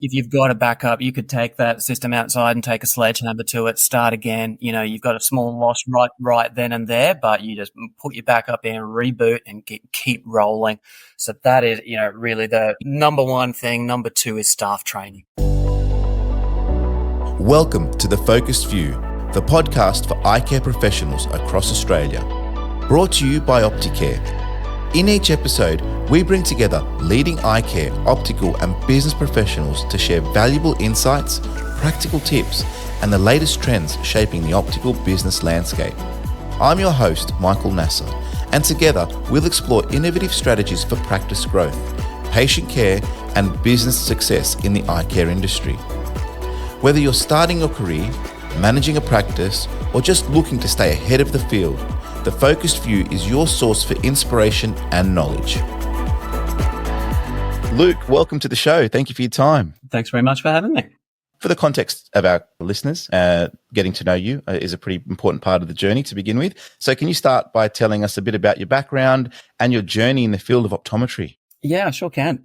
if you've got a backup, you could take that system outside and take a sledgehammer to it, start again. You've got a small loss right then and there, but you just put your backup in, reboot, and keep rolling. So that is, really the number one thing. Number two is staff training. Welcome to The Focused View, the podcast for eye care professionals across Australia. Brought to you by Opticare. In each episode, we bring together leading eye care, optical and business professionals to share valuable insights, practical tips, and the latest trends shaping the optical business landscape. I'm your host, Michael Nasser, and together we'll explore innovative strategies for practice growth, patient care, and business success in the eye care industry. Whether you're starting your career, managing a practice, or just looking to stay ahead of the field, The Focused View is your source for inspiration and knowledge. Luke, welcome to the show. Thank you for your time. Thanks very much for having me. For the context of our listeners, getting to know you is a pretty important part of the journey to begin with. So can you start by telling us a bit about your background and your journey in the field of optometry? Yeah, I sure can.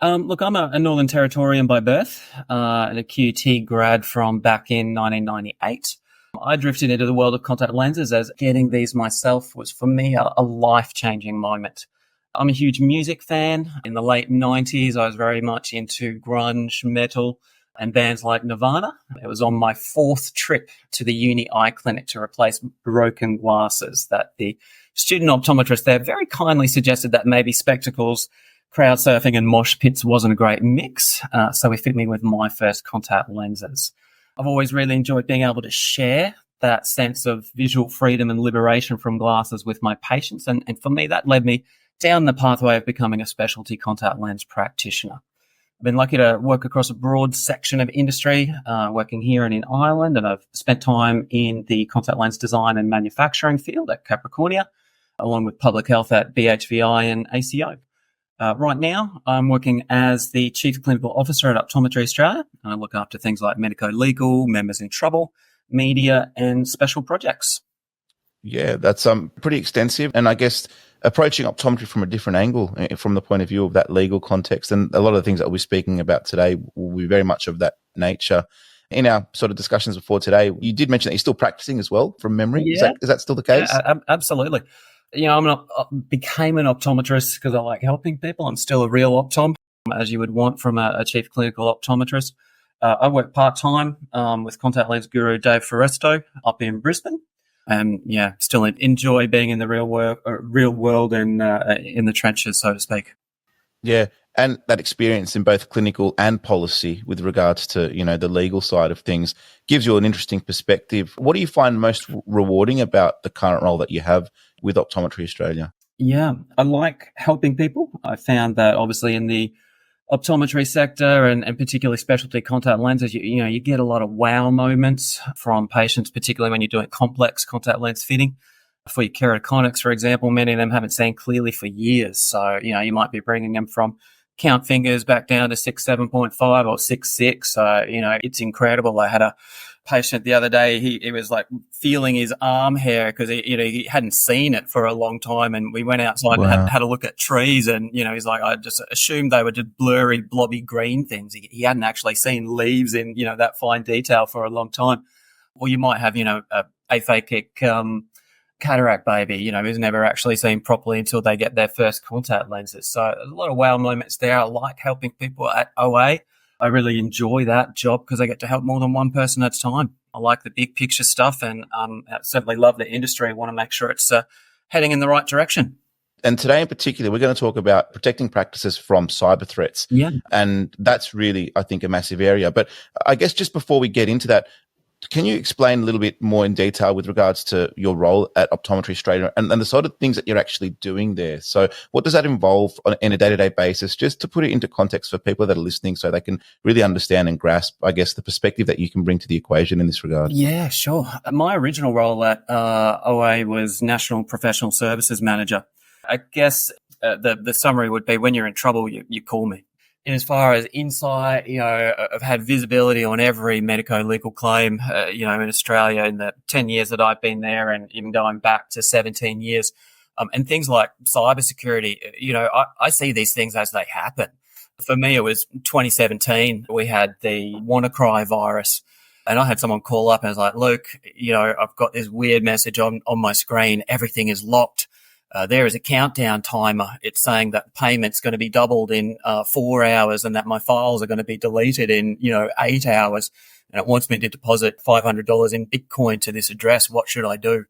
Look, I'm a Northern Territorian by birth, and a QT grad from back in 1998. I drifted into the world of contact lenses as getting these myself was, for me, a life-changing moment. I'm a huge music fan. In the late 90s, I was very much into grunge, metal, and bands like Nirvana. It was on my fourth trip to the uni eye clinic to replace broken glasses that the student optometrist there very kindly suggested that maybe spectacles, crowd surfing and mosh pits wasn't a great mix, so he fit me with my first contact lenses. I've always really enjoyed being able to share that sense of visual freedom and liberation from glasses with my patients, and for me that led me down the pathway of becoming a specialty contact lens practitioner. I've been lucky to work across a broad section of industry, working here and in Ireland, and I've spent time in the contact lens design and manufacturing field at Capricornia, along with public health at BHVI and ACO. Right now, I'm working as the Chief Clinical Officer at Optometry Australia. I look after things like Medico-legal, members in trouble, media, and special projects. Yeah, that's pretty extensive. And I guess approaching optometry from a different angle, from the point of view of that legal context. And a lot of the things that we're speaking about today will be very much of that nature. In our sort of discussions before today, you did mention that you're still practicing as well from memory. Yeah. Is that still the case? Yeah, absolutely. Became an optometrist because I like helping people. I'm still a real optom, as you would want from a chief clinical optometrist. I work part-time with contact lens guru Dave Foresto up in Brisbane. And still enjoy being in the real world and in the trenches, so to speak. Yeah, and that experience in both clinical and policy with regards to, the legal side of things gives you an interesting perspective. What do you find most rewarding about the current role that you have with Optometry Australia? Yeah, I like helping people. I found that obviously in the optometry sector and particularly specialty contact lenses, you get a lot of wow moments from patients, particularly when you're doing complex contact lens fitting. For your keratoconics, for example, many of them haven't seen clearly for years. So, you might be bringing them from count fingers back down to 6, 7.5 or 6.6. So, it's incredible. I had a patient the other day, he was like feeling his arm hair because he hadn't seen it for a long time, and we went outside and had a look at trees, and he's like, I just assumed they were just blurry blobby green things. He hadn't actually seen leaves in that fine detail for a long time. Or you might have a aphakic cataract baby, who's never actually seen properly until they get their first contact lenses. So a lot of wow moments there. I like helping people at OA. I really enjoy that job because I get to help more than one person at a time. I like the big picture stuff, and I certainly love the industry. I want to make sure it's heading in the right direction. And today in particular, we're going to talk about protecting practices from cyber threats. Yeah. And that's really, I think, a massive area. But I guess just before we get into that, can you explain a little bit more in detail with regards to your role at Optometry Australia and the sort of things that you're actually doing there? So what does that involve on a day-to-day basis, just to put it into context for people that are listening so they can really understand and grasp, I guess, the perspective that you can bring to the equation in this regard? Yeah, sure. My original role at OA was National Professional Services Manager. I guess the summary would be when you're in trouble, you call me. And as far as insight, I've had visibility on every medico-legal claim, in Australia in the 10 years that I've been there, and even going back to 17 years. And things like cybersecurity, I see these things as they happen. For me, it was 2017. We had the WannaCry virus. And I had someone call up and was like, Luke, I've got this weird message on my screen. Everything is locked. There is a countdown timer. It's saying that payment's going to be doubled in 4 hours and that my files are going to be deleted in, 8 hours. And it wants me to deposit $500 in Bitcoin to this address. What should I do?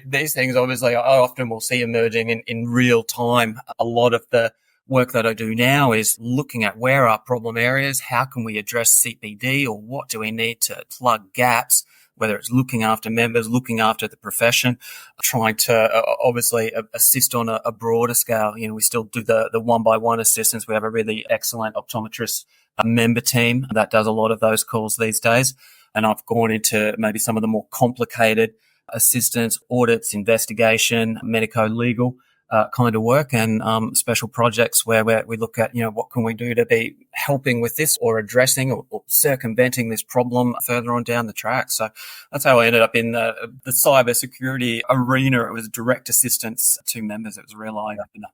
These things, obviously, I often will see emerging in real time. A lot of the work that I do now is looking at where are problem areas, how can we address CPD, or what do we need to plug gaps, whether it's looking after members, looking after the profession, trying to obviously assist on a broader scale. We still do the one-by-one assistance. We have a really excellent optometrist member team that does a lot of those calls these days. And I've gone into maybe some of the more complicated assistance, audits, investigation, medico-legal kind of work, and special projects where we look at, what can we do to be helping with this or addressing or circumventing this problem further on down the track. So that's how I ended up in the cybersecurity arena. It was direct assistance to members. It was a real eye-opener.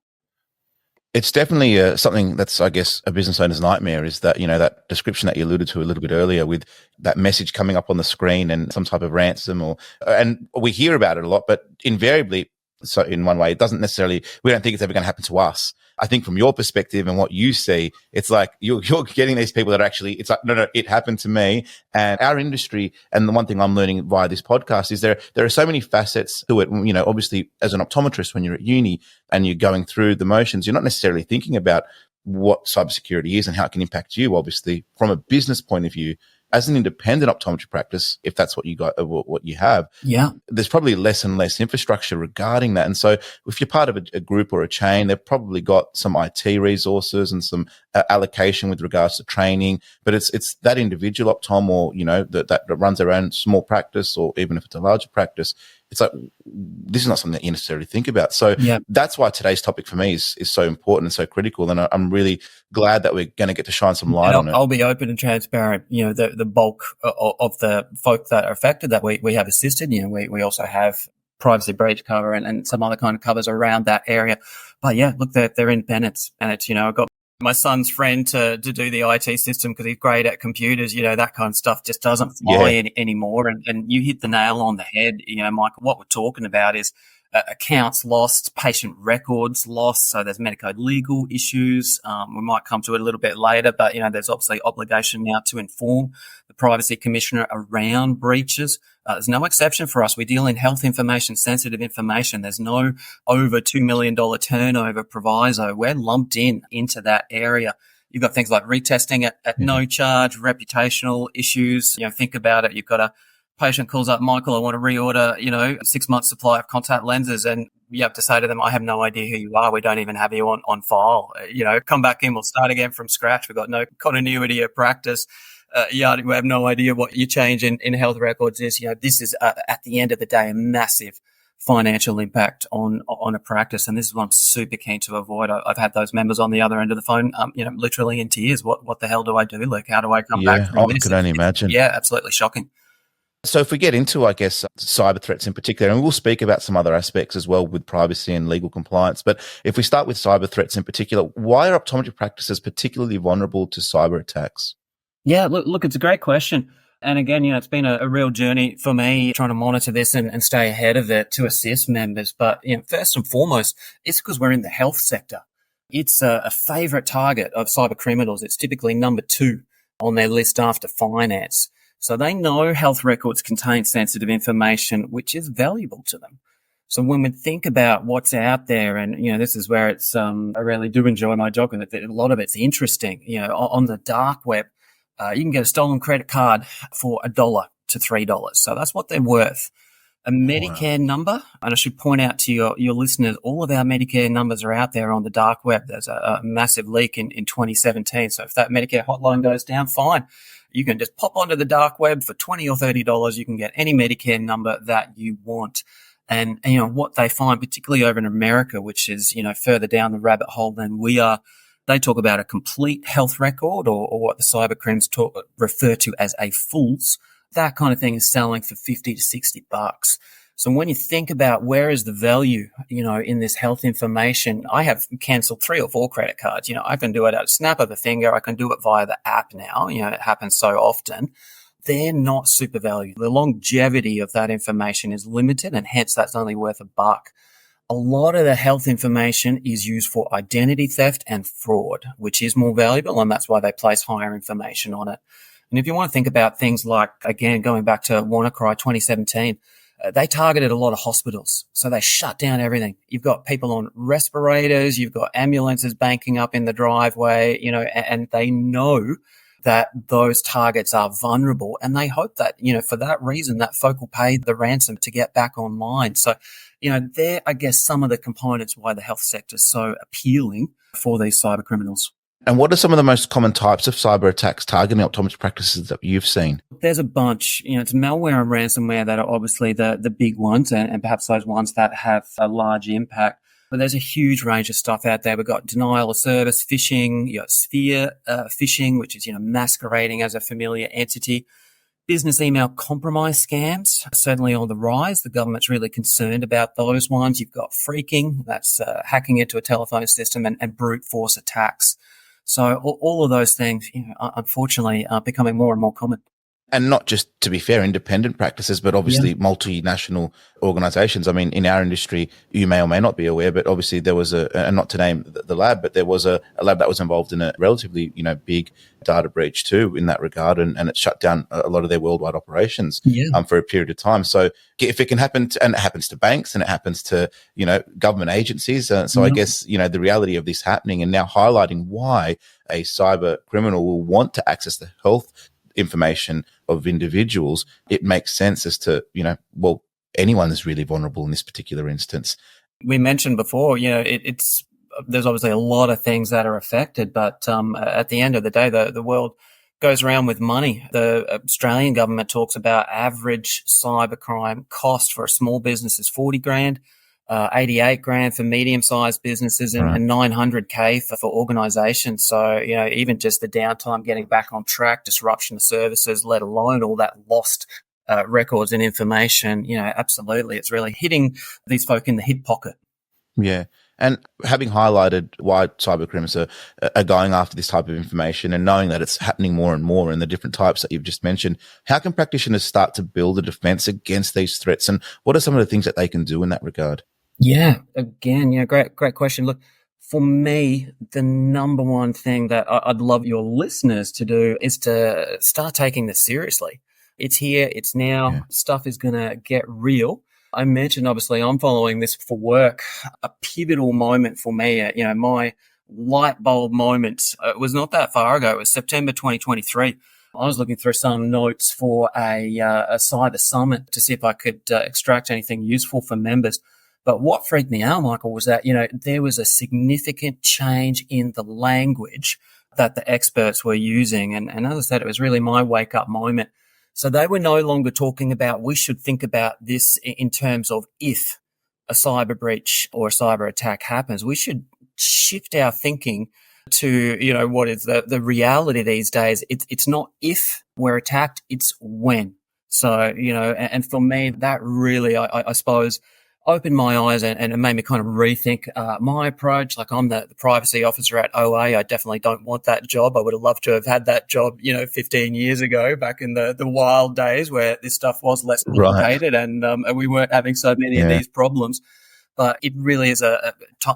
It's definitely something that's, I guess, a business owner's nightmare, is that, that description that you alluded to a little bit earlier with that message coming up on the screen and some type of ransom and we hear about it a lot, but invariably, so in one way, it doesn't necessarily, we don't think it's ever going to happen to us. I think from your perspective and what you see, it's like you're getting these people that are actually, it's like, no, it happened to me. And our industry, and the one thing I'm learning via this podcast is there are so many facets to it. Obviously as an optometrist, when you're at uni and you're going through the motions, you're not necessarily thinking about what cybersecurity is and how it can impact you. Obviously, from a business point of view, as an independent optometry practice, if that's what you got, what you have, there's probably less and less infrastructure regarding that. And so if you're part of a group or a chain, they've probably got some IT resources and some allocation with regards to training, but it's that individual optom or, that runs their own small practice, or even if it's a larger practice, it's like, this is not something that you necessarily think about. So that's why today's topic for me is so important and so critical. And I'm really glad that we're going to get to shine some light on it. I'll be open and transparent. The bulk of the folk that are affected that we have assisted, we also have privacy breach cover and some other kind of covers around that area. But look, they're independents, and it's, I've got my son's friend to do the IT system because he's great at computers. That kind of stuff just doesn't fly anymore. And you hit the nail on the head, Michael. What we're talking about is accounts lost, patient records lost. So there's medico-legal issues. We might come to it a little bit later, but, there's obviously obligation now to inform the Privacy Commissioner around breaches. There's no exception for us. We deal in health information, sensitive information. There's no over $2 million turnover proviso. We're lumped into that area. You've got things like retesting at no charge, reputational issues. Think about it. You've got a patient calls up, Michael, I want to reorder, 6 months supply of contact lenses. And you have to say to them, I have no idea who you are. We don't even have you on file. Come back in. We'll start again from scratch. We've got no continuity of practice. We have no idea what your change in health records is. This is at the end of the day a massive financial impact on a practice, and this is what I'm super keen to avoid. I've had those members on the other end of the phone, literally in tears. What the hell do I do? Like, how do I come back from this? I could only imagine. Yeah, absolutely shocking. So if we get into, I guess, cyber threats in particular, and we'll speak about some other aspects as well with privacy and legal compliance, but if we start with cyber threats in particular, why are optometry practices particularly vulnerable to cyber attacks? Yeah, look, it's a great question. And again, it's been a real journey for me trying to monitor this and stay ahead of it to assist members. But, first and foremost, it's because we're in the health sector. It's a favorite target of cyber criminals. It's typically number 2 on their list after finance. So they know health records contain sensitive information, which is valuable to them. So when we think about what's out there, and, this is where it's, I really do enjoy my job, and a lot of it's interesting, on the dark web. You can get a stolen credit card for $1 to $3. So that's what they're worth. A Medicare number, and I should point out to your listeners, all of our Medicare numbers are out there on the dark web. There's a massive leak in 2017. So if that Medicare hotline goes down, fine. You can just pop onto the dark web for $20 or $30. You can get any Medicare number that you want. And, what they find, particularly over in America, which is, further down the rabbit hole than we are, they talk about a complete health record, or what the cyber crims refer to as a FULS. That kind of thing is selling for $50 to $60. So when you think about where is the value, in this health information, I have cancelled 3 or 4 credit cards. I can do it at a snap of a finger. I can do it via the app now. It happens so often. They're not super valued. The longevity of that information is limited, and hence that's only worth $1. A lot of the health information is used for identity theft and fraud, which is more valuable, and that's why they place higher information on it. And if you want to think about things like, again, going back to WannaCry 2017, they targeted a lot of hospitals. So they shut down everything. You've got people on respirators, you've got ambulances banking up in the driveway, and they know that those targets are vulnerable. And they hope that, for that reason, that folk will pay the ransom to get back online. So, they're, I guess, some of the components why the health sector is so appealing for these cyber criminals. And what are some of the most common types of cyber attacks targeting optometry practices that you've seen? There's a bunch. It's malware and ransomware that are obviously the big ones, and perhaps those ones that have a large impact. But there's a huge range of stuff out there. We've got denial of service phishing, sphere phishing, which is, masquerading as a familiar entity. Business email compromise scams, certainly on the rise. The government's really concerned about those ones. You've got phreaking, that's hacking into a telephone system, and brute force attacks. So all of those things, unfortunately, are becoming more and more common. And not just, to be fair, independent practices, but obviously multinational organizations. I mean, in our industry, you may or may not be aware, but obviously there was and not to name the lab, but there was a lab that was involved in a relatively, big data breach too in that regard. And it shut down a lot of their worldwide operations for a period of time. So if it can happen and it happens to banks and it happens to, government agencies. I guess, the reality of this happening and now highlighting why a cyber criminal will want to access the health information of individuals, it makes sense as to, anyone is really vulnerable in this particular instance. We mentioned before, there's obviously a lot of things that are affected, but at the end of the day, the world goes around with money. The Australian government talks about average cybercrime cost for a small business is 40 grand. 88 grand for medium-sized businesses and 900K for organizations. So, even just the downtime, getting back on track, disruption of services, let alone all that lost records and information, absolutely. It's really hitting these folk in the hip pocket. Yeah. And having highlighted why cybercriminals are going after this type of information and knowing that it's happening more and more in the different types that you've just mentioned, how can practitioners start to build a defense against these threats? And what are some of the things that they can do in that regard? Yeah, again, great question. Look, for me, the number one thing that I'd love your listeners to do is to start taking this seriously. It's here, it's now, stuff is going to get real. I mentioned, obviously, I'm following this for work. A pivotal moment for me, my light bulb moment was not that far ago. It was September 2023. I was looking through some notes for a cyber summit to see if I could extract anything useful for members. But what freaked me out, Michael, was that, there was a significant change in the language that the experts were using. And as I said, it was really my wake up moment. So they were no longer talking about, we should think about this in terms of if a cyber breach or a cyber attack happens. We should shift our thinking to, what is the reality these days. It's not if we're attacked, it's when. So, and for me, that really, I suppose, opened my eyes and it made me kind of rethink my approach. Like, I'm the privacy officer at OA. I definitely don't want that job. I would have loved to have had that job, 15 years ago, back in the wild days where this stuff was less complicated and we weren't having so many of these problems. But it really is a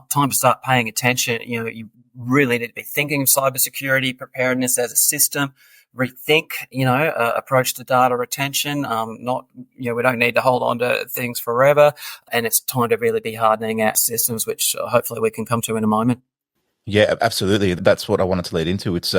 time to start paying attention. You really need to be thinking of cybersecurity preparedness as a system. Rethink, approach to data retention. We don't need to hold on to things forever. And it's time to really be hardening our systems, which hopefully we can come to in a moment. Yeah, absolutely. That's what I wanted to lead into. It's,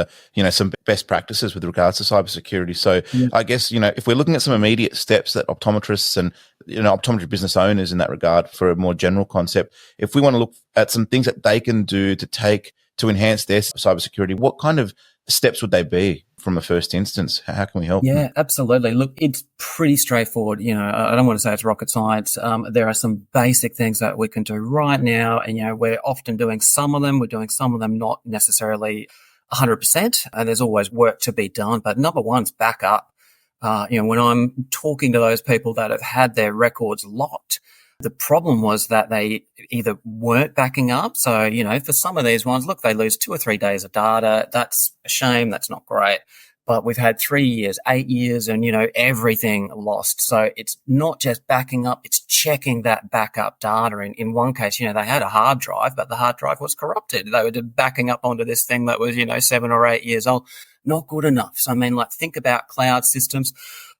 some best practices with regards to cybersecurity. So I guess, if we're looking at some immediate steps that optometrists and, optometry business owners in that regard for a more general concept, if we want to look at some things that they can do to take to enhance their cybersecurity, what kind of steps would they be from the first instance? How can we help? Yeah, absolutely. Look, it's pretty straightforward. I don't want to say it's rocket science. There are some basic things that we can do right now. And, we're often doing some of them. We're doing some of them not necessarily 100%. And there's always work to be done. But number one's back up. When I'm talking to those people that have had their records locked, the problem was that they either weren't backing up. So, for some of these ones, look, they lose 2 or 3 days of data. That's a shame. That's not great. But we've had 3 years, 8 years, and, everything lost. So it's not just backing up, it's checking that backup data. In one case, they had a hard drive, but the hard drive was corrupted. They were backing up onto this thing that was, 7 or 8 years old. Not good enough. So, think about cloud systems.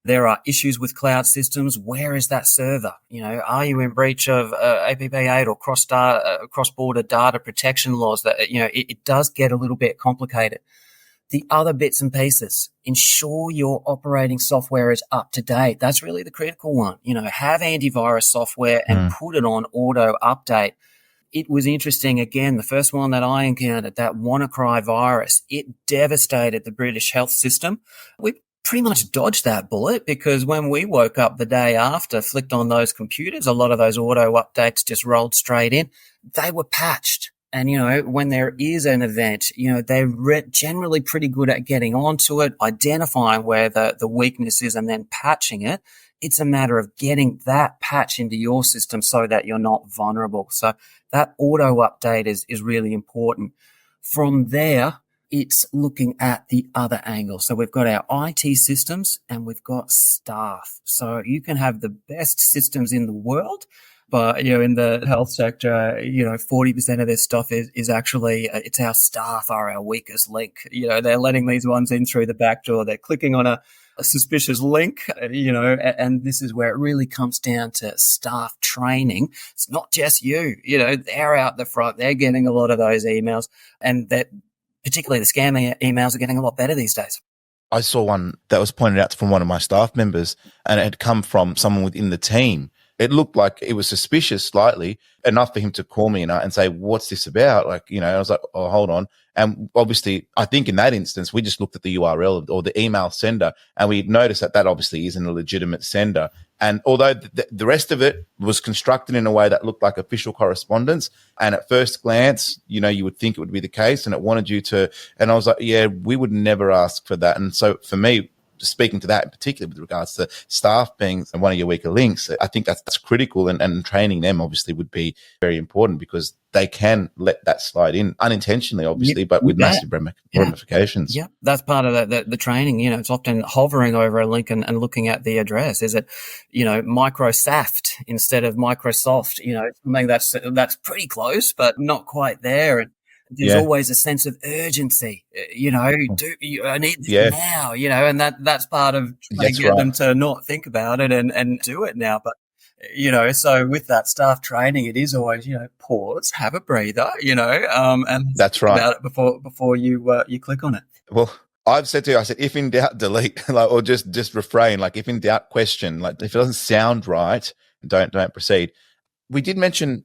There are issues with cloud systems. Where is that server? Are you in breach of APP8 or cross-border data protection laws? That, it does get a little bit complicated. The other bits and pieces, ensure your operating software is up to date. That's really the critical one. Have antivirus software and put it on auto update. It was interesting, again, the first one that I encountered, that WannaCry virus, it devastated the British health system. We pretty much dodged that bullet because when we woke up the day after, flicked on those computers, a lot of those auto updates just rolled straight in. They were patched. And, when there is an event, they're generally pretty good at getting onto it, identifying where the weakness is and then patching it. It's a matter of getting that patch into your system so that you're not vulnerable. So that auto update is really important. From there, it's looking at the other angle. So we've got our IT systems and we've got staff. So you can have the best systems in the world, but, in the health sector, 40% of this stuff is actually, it's our staff are our weakest link. They're letting these ones in through the back door. They're clicking on a suspicious link, and this is where it really comes down to staff training. It's not just you, they're out the front. They're getting a lot of those emails, and that particularly the scam emails are getting a lot better these days. I saw one that was pointed out from one of my staff members, and it had come from someone within the team. It looked like it was suspicious slightly, enough for him to call me and say, what's this about? I was like, oh, hold on. And obviously, I think in that instance, we just looked at the URL or the email sender, and we noticed that obviously isn't a legitimate sender. And although the rest of it was constructed in a way that looked like official correspondence, and at first glance, you would think it would be the case, and it wanted you to, and I was like, yeah, we would never ask for that. And so for me, speaking to that in particular with regards to staff being one of your weaker links, I think that's critical, and training them obviously would be very important because they can let that slide in unintentionally, obviously, but with massive ramifications. Yeah, that's part of the training. It's often hovering over a link and looking at the address. Is it, Microsoft instead of Microsoft? Something that's pretty close, but not quite there. And there's always a sense of urgency, I need this now, and that's part of trying to get them to not think about it and do it now. But, so with that staff training, it is always, pause, have a breather, and that's right about it before you click on it. Well, I've said to you, if in doubt, delete, or just refrain. If in doubt, question. If it doesn't sound right, don't proceed. We did mention,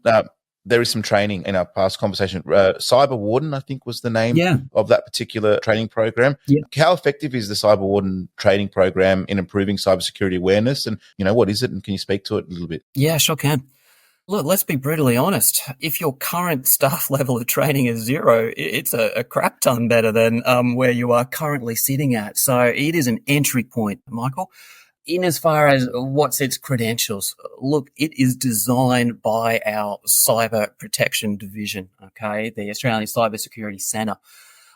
there is some training in our past conversation. Cyber Warden, I think, was the name of that particular training program. Yeah. How effective is the Cyber Warden training program in improving cybersecurity awareness? And, what is it? And can you speak to it a little bit? Yeah, sure can. Look, let's be brutally honest. If your current staff level of training is 0, it's a crap ton better than where you are currently sitting at. So it is an entry point, Michael. In as far as what's its credentials, look, it is designed by our Cyber Protection Division, okay, the Australian Cybersecurity Centre.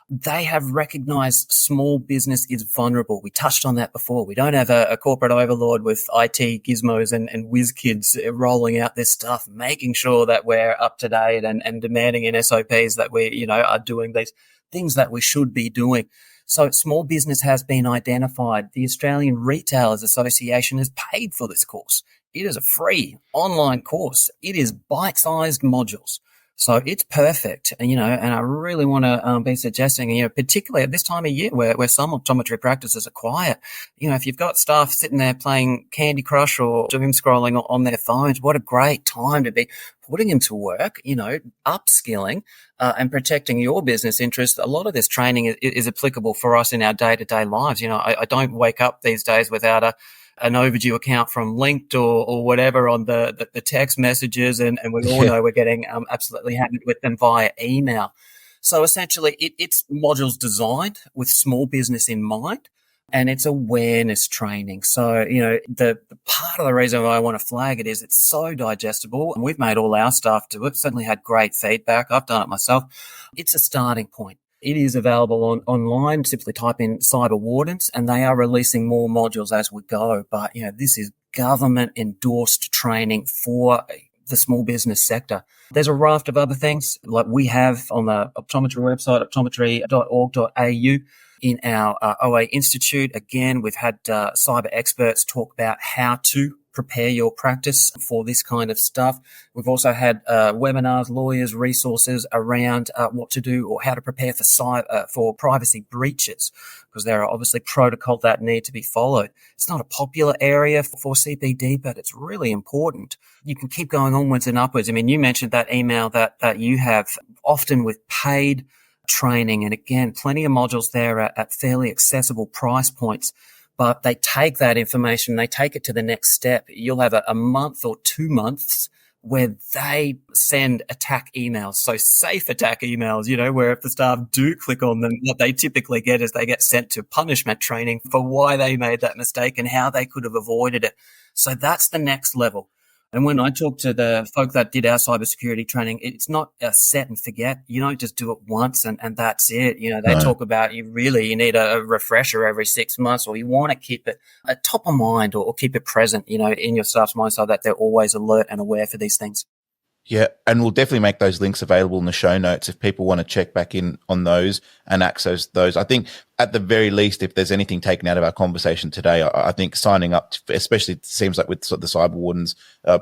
They have recognised small business is vulnerable. We touched on that before. We don't have a corporate overlord with IT gizmos and whiz kids rolling out this stuff, making sure that we're up to date and demanding in SOPs that we, are doing these things that we should be doing. So small business has been identified. The Australian Retailers Association has paid for this course. It is a free online course. It is bite-sized modules. So it's perfect, and I really want to be suggesting, particularly at this time of year where some optometry practices are quiet, if you've got staff sitting there playing Candy Crush or doom scrolling on their phones, what a great time to be putting them to work, upskilling and protecting your business interests. A lot of this training is applicable for us in our day-to-day lives. I don't wake up these days without an overdue account from Linked or whatever on the text messages, and we all know we're getting absolutely hammered with them via email. So essentially, it's modules designed with small business in mind, And it's awareness training. So, the part of the reason why I want to flag it is it's so digestible. And we've made all our staff do it. Certainly had great feedback. I've done it myself. It's a starting point. It is available online. Simply type in Cyber Wardens, and they are releasing more modules as we go. But, this is government endorsed training for the small business sector. There's a raft of other things like we have on the optometry website, optometry.org.au. In our OA Institute, again, we've had cyber experts talk about how to prepare your practice for this kind of stuff. We've also had webinars, lawyers, resources around what to do or how to prepare for privacy breaches, because there are obviously protocols that need to be followed. It's not a popular area for CPD, but it's really important. You can keep going onwards and upwards. I mean, you mentioned that email that you have, often with paid training. And again, plenty of modules there at fairly accessible price points, but they take that information, they take it to the next step. You'll have a month or 2 months where they send attack emails. So safe attack emails, where if the staff do click on them, what they typically get is they get sent to punishment training for why they made that mistake and how they could have avoided it. So that's the next level. And when I talk to the folk that did our cybersecurity training, it's not a set and forget. You don't just do it once and that's it. They talk about you need a refresher every 6 months, or you want to keep it at top of mind or keep it present, in your staff's mind so that they're always alert and aware for these things. Yeah, and we'll definitely make those links available in the show notes if people want to check back in on those and access those. I think at the very least, if there's anything taken out of our conversation today, I think signing up, especially it seems like with the Cyber Wardens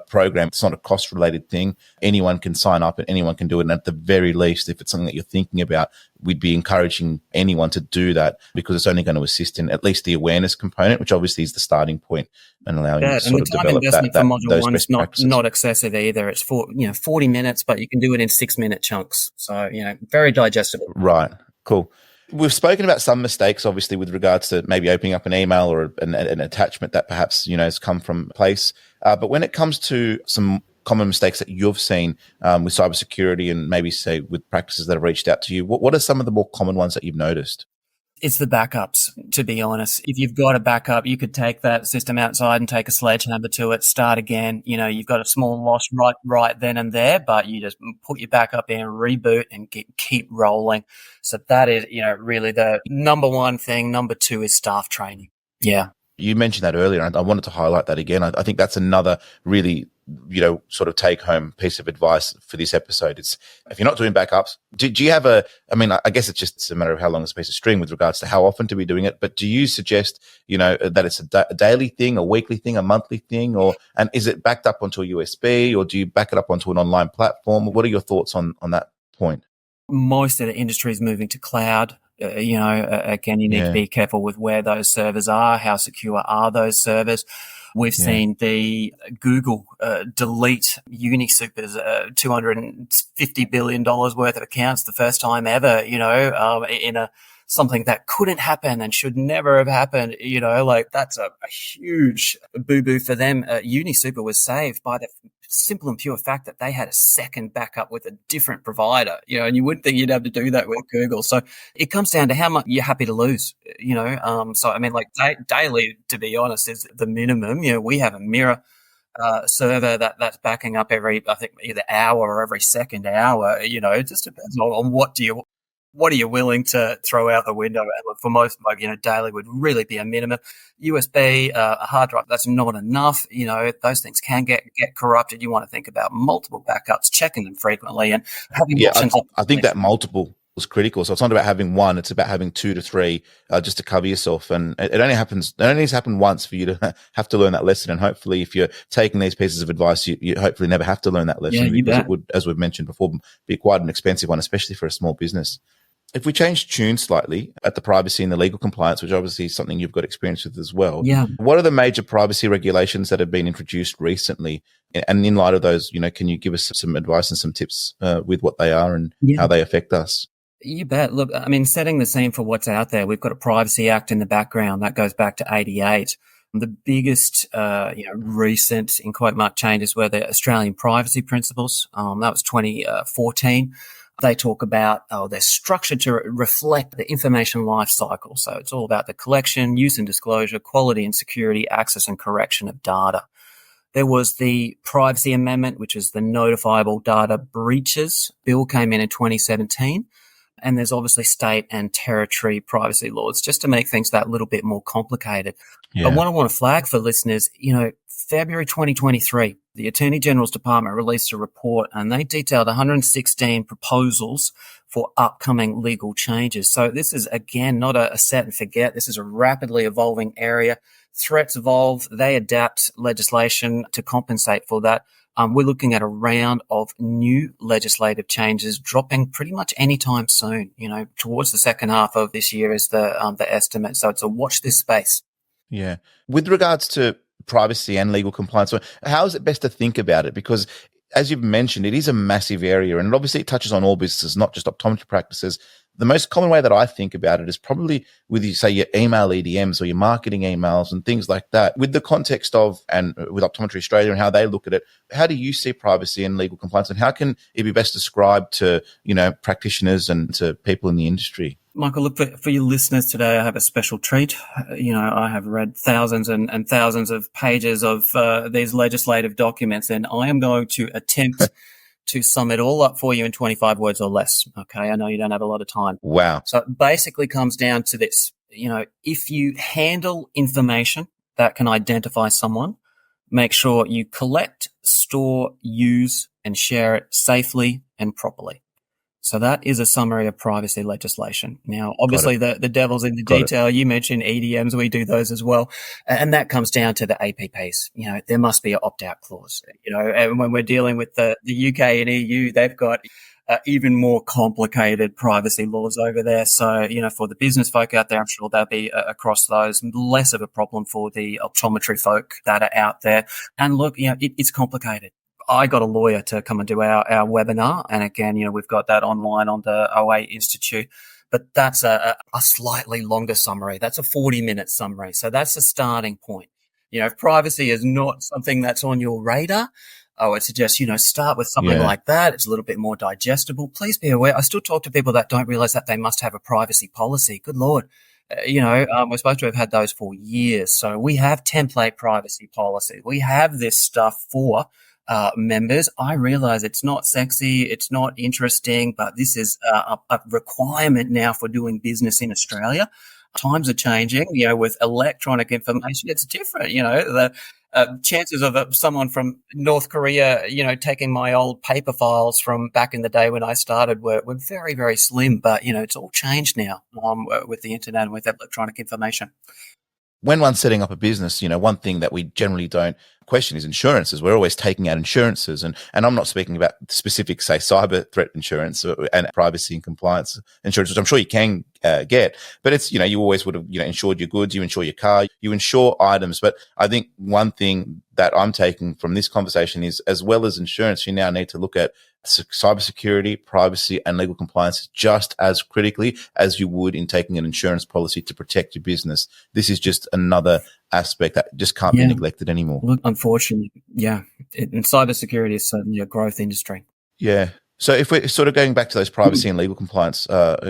program, it's not a cost-related thing. Anyone can sign up and anyone can do it. And at the very least, if it's something that you're thinking about, we'd be encouraging anyone to do that because it's only going to assist in at least the awareness component, which obviously is the starting point and allowing you to sort of develop those best practices. Not excessive either. It's 40 minutes, but you can do it in 6-minute chunks. So, very digestible. Right. Cool. We've spoken about some mistakes, obviously, with regards to maybe opening up an email or an attachment that perhaps, has come from a place. But when it comes to some common mistakes that you've seen with cybersecurity and maybe say with practices that have reached out to you, what are some of the more common ones that you've noticed? It's the backups, to be honest. If you've got a backup, you could take that system outside and take a sledgehammer to it, start again. You've got a small loss right then and there, but you just put your backup in, reboot, and keep rolling. So that is, really the number one thing. Number two is staff training. Yeah. You mentioned that earlier, and I wanted to highlight that again. I think that's another really, sort of take home piece of advice for this episode. It's if you're not doing backups, do you have I guess it's just a matter of how long is a piece of string with regards to how often to be doing it. But do you suggest, that it's a daily thing, a weekly thing, a monthly thing, and is it backed up onto a USB or do you back it up onto an online platform? What are your thoughts on that point? Most of the industry is moving to cloud. Again, you need to be careful with where those servers are, how secure are those servers. We've seen the Google delete UniSuper's $250 billion worth of accounts the first time ever, in something that couldn't happen and should never have happened. That's a huge boo-boo for them. UniSuper was saved by the simple and pure fact that they had a second backup with a different provider, and you wouldn't think you'd have to do that with Google. So it comes down to how much you're happy to lose, so I mean, daily, to be honest, is the minimum. We have a mirror server that's backing up every, I think, either hour or every second hour. It just depends on what are you willing to throw out the window? For most, daily would really be a minimum. USB, a hard drive, that's not enough. Those things can get corrupted. You want to think about multiple backups, checking them frequently, and having options. I think that multiple is critical. So it's not about having one; it's about having 2 to 3, just to cover yourself. And it only needs to happen once for you to have to learn that lesson. And hopefully, if you're taking these pieces of advice, you hopefully never have to learn that lesson because it would, as we've mentioned before, be quite an expensive one, especially for a small business. If we change tune slightly at the privacy and the legal compliance, which obviously is something you've got experience with as well. Yeah. What are the major privacy regulations that have been introduced recently? And in light of those, can you give us some advice and some tips with what they are and how they affect us? You bet. Look, I mean, setting the scene for what's out there, we've got a Privacy Act in the background that goes back to 88. The biggest, recent, in quote mark, changes were the Australian privacy principles. That was 2014. They talk about, they're structured to reflect the information life cycle. So it's all about the collection, use and disclosure, quality and security, access and correction of data. There was the Privacy Amendment, which is the Notifiable Data Breaches Bill, came in 2017. And there's obviously state and territory privacy laws, just to make things that little bit more complicated. Yeah. But what I want to flag for listeners, February 2023, the Attorney General's Department released a report and they detailed 116 proposals for upcoming legal changes. So this is, again, not a set and forget. This is a rapidly evolving area. Threats evolve. They adapt legislation to compensate for that. We're looking at a round of new legislative changes dropping pretty much anytime soon. Towards the second half of this year is the estimate. So it's a watch this space. Yeah. With regards to privacy and legal compliance, so how is it best to think about it? Because as you've mentioned, it is a massive area, and obviously it touches on all businesses, not just optometry practices. The most common way that I think about it is probably with you say your email EDMs or your marketing emails and things like that. With the context of, and with Optometry Australia and how they look at it, how do you see privacy and legal compliance, and how can it be best described to, practitioners and to people in the industry? Michael, look, for your listeners today, I have a special treat. I have read thousands and thousands of pages of these legislative documents, and I am going to attempt to sum it all up for you in 25 words or less. Okay, I know you don't have a lot of time. Wow. So it basically comes down to this. If you handle information that can identify someone, make sure you collect, store, use, and share it safely and properly. So that is a summary of privacy legislation. Now, obviously, the devil's in the detail. You mentioned EDMs. We do those as well. And that comes down to the APPs. There must be an opt-out clause. And when we're dealing with the UK and EU, they've got even more complicated privacy laws over there. So, for the business folk out there, I'm sure they'll be across those. Less of a problem for the optometry folk that are out there. And look, it's complicated. I got a lawyer to come and do our webinar. And again, we've got that online on the OA Institute, but that's a slightly longer summary. That's a 40-minute summary. So that's a starting point. If privacy is not something that's on your radar, I would suggest, start with something like that. It's a little bit more digestible. Please be aware. I still talk to people that don't realize that they must have a privacy policy. Good Lord. We're supposed to have had those for years. So we have template privacy policy. We have this stuff for members. I realize it's not sexy, it's not interesting, but this is a requirement now for doing business in Australia. Times are changing, with electronic information, it's different. The chances of someone from North Korea, taking my old paper files from back in the day when I started were very, very slim, but, it's all changed now with the internet and with electronic information. When one's setting up a business, one thing that we generally don't question is insurances. We're always taking out insurances. And I'm not speaking about specific, say, cyber threat insurance and privacy and compliance insurance, which I'm sure you can get. But it's, you always would have, insured your goods, you insure your car, you insure items. But I think one thing that I'm taking from this conversation is, as well as insurance, you now need to look at cybersecurity, privacy, and legal compliance just as critically as you would in taking an insurance policy to protect your business. This is just another aspect that just can't be neglected anymore. Look, unfortunately, and cybersecurity is certainly a growth industry. Yeah. So if we're sort of going back to those privacy and legal compliance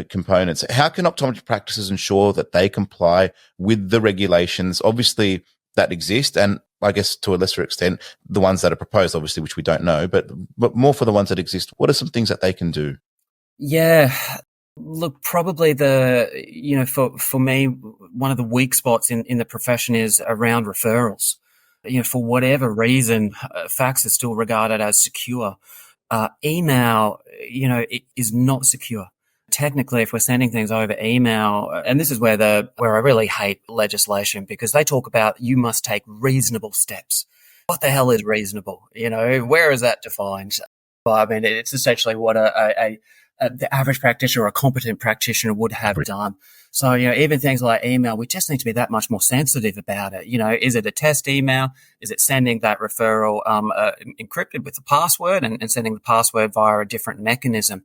components, how can optometry practices ensure that they comply with the regulations, obviously, that exist, and I guess to a lesser extent, the ones that are proposed, obviously, which we don't know, but more for the ones that exist? What are some things that they can do? Yeah. Look, probably for me, one of the weak spots in the profession is around referrals. For whatever reason, fax is still regarded as secure. Email, it is not secure. Technically, if we're sending things over email, and this is where I really hate legislation, because they talk about you must take reasonable steps. What the hell is reasonable? Where is that defined? Well, I mean, it's essentially what the average practitioner or a competent practitioner would have done. So, even things like email, we just need to be that much more sensitive about it. Is it a test email? Is it sending that referral encrypted with the password and sending the password via a different mechanism?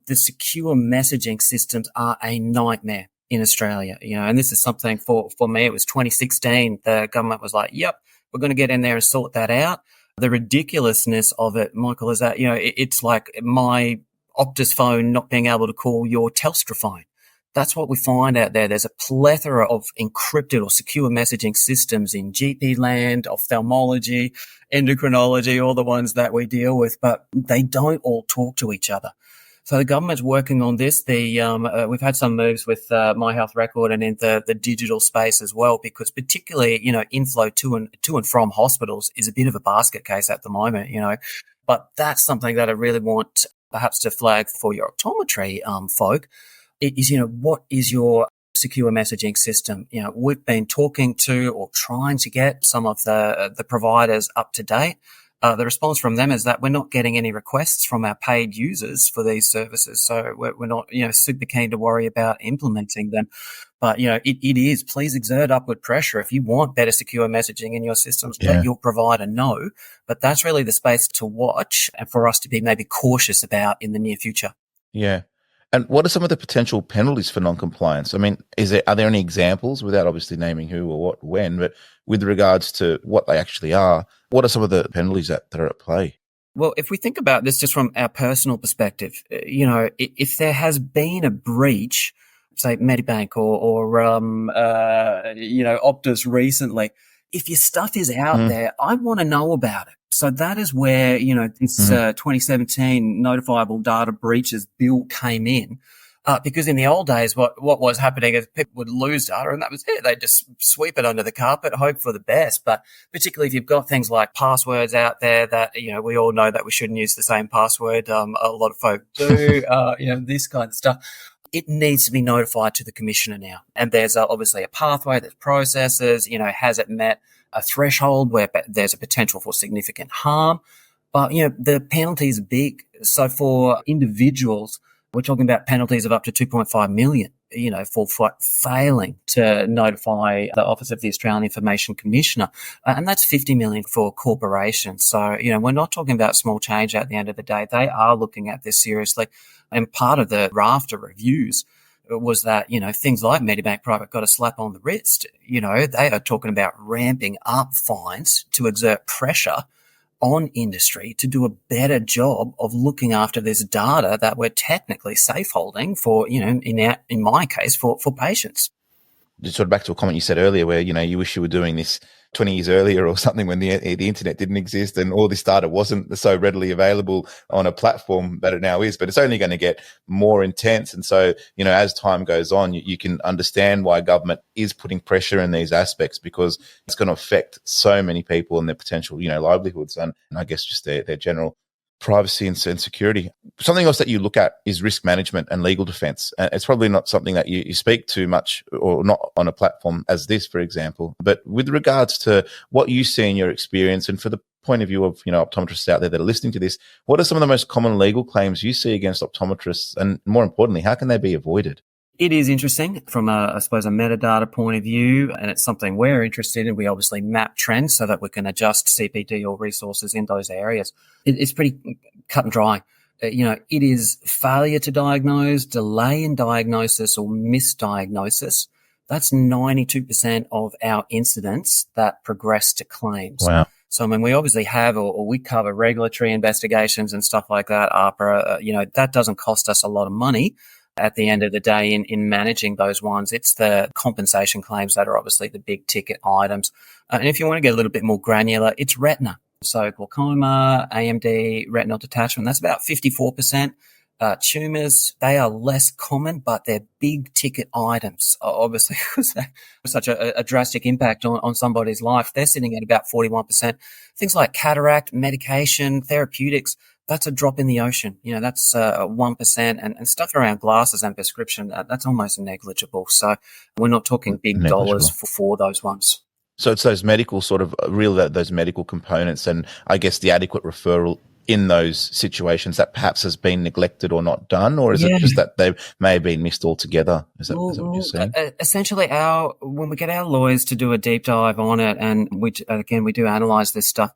The secure messaging systems are a nightmare in Australia, and this is something for me, it was 2016. The government was like, yep, we're going to get in there and sort that out. The ridiculousness of it, Michael, is that, it's like my Optus phone not being able to call your Telstra phone. That's what we find out there. There's a plethora of encrypted or secure messaging systems in GP land, ophthalmology, endocrinology, all the ones that we deal with, but they don't all talk to each other. So the government's working on this. We've had some moves with My Health Record and in the digital space as well, because particularly, inflow to and from hospitals is a bit of a basket case at the moment, But that's something that I really want perhaps to flag for your optometry folk. It is, what is your secure messaging system? We've been talking to or trying to get some of the providers up to date. The response from them is that we're not getting any requests from our paid users for these services. So we're not, super keen to worry about implementing them. But, it is, please exert upward pressure. If you want better secure messaging in your systems, let your provider know. But that's really the space to watch and for us to be maybe cautious about in the near future. Yeah. And what are some of the potential penalties for non-compliance? I mean, are there any examples, without obviously naming who or what, when, but with regards to what they actually are, what are some of the penalties that are at play? Well, if we think about this just from our personal perspective, if there has been a breach, say Medibank or Optus recently, if your stuff is out there, I want to know about it. So that is where, this 2017 notifiable data breaches bill came in. Because in the old days, what was happening is people would lose data and that was it. They'd just sweep it under the carpet, hope for the best. But particularly if you've got things like passwords out there that, we all know that we shouldn't use the same password. A lot of folk do, this kind of stuff. It needs to be notified to the commissioner now. And there's obviously a pathway, there's processes, has it met a threshold where there's a potential for significant harm. But, the penalties are big. So for individuals, we're talking about penalties of up to 2.5 million, for failing to notify the Office of the Australian Information Commissioner. And that's 50 million for corporations. So, we're not talking about small change at the end of the day. They are looking at this seriously. And part of the raft of reviews was that, things like Medibank Private got a slap on the wrist. They are talking about ramping up fines to exert pressure on industry to do a better job of looking after this data that we're technically safe holding for, in my case, for patients. Just sort of back to a comment you said earlier where, you wish you were doing this 20 years earlier or something when the internet didn't exist and all this data wasn't so readily available on a platform that it now is, but it's only going to get more intense. And so, as time goes on, you can understand why government is putting pressure in these aspects because it's going to affect so many people and their potential, livelihoods and I guess just their general privacy and security. Something else that you look at is risk management and legal defense. It's probably not something that you speak too much or not on a platform as this, for example, but with regards to what you see in your experience and for the point of view of, optometrists out there that are listening to this, what are some of the most common legal claims you see against optometrists? And more importantly, how can they be avoided? It is interesting from a metadata point of view, and it's something we're interested in. We obviously map trends so that we can adjust CPD or resources in those areas. It's pretty cut and dry. It is failure to diagnose, delay in diagnosis or misdiagnosis. That's 92% of our incidents that progress to claims. Wow. So, we obviously have, or we cover regulatory investigations and stuff like that. APRA, that doesn't cost us a lot of money. At the end of the day, in managing those ones, it's the compensation claims that are obviously the big ticket items. And if you want to get a little bit more granular, it's retina. So glaucoma, AMD, retinal detachment, that's about 54%. Tumours, they are less common, but they're big ticket items. Obviously, because such a drastic impact on somebody's life. They're sitting at about 41%. Things like cataract, medication, therapeutics, that's a drop in the ocean. That's 1%, and stuff around glasses and prescription, that's almost negligible. So we're not talking big dollars for those ones. So it's those medical those medical components and I guess the adequate referral in those situations that perhaps has been neglected or not done, or is it just that they may have been missed altogether? Is that what you're saying? Essentially, when we get our lawyers to do a deep dive on it, and we do analyse this stuff,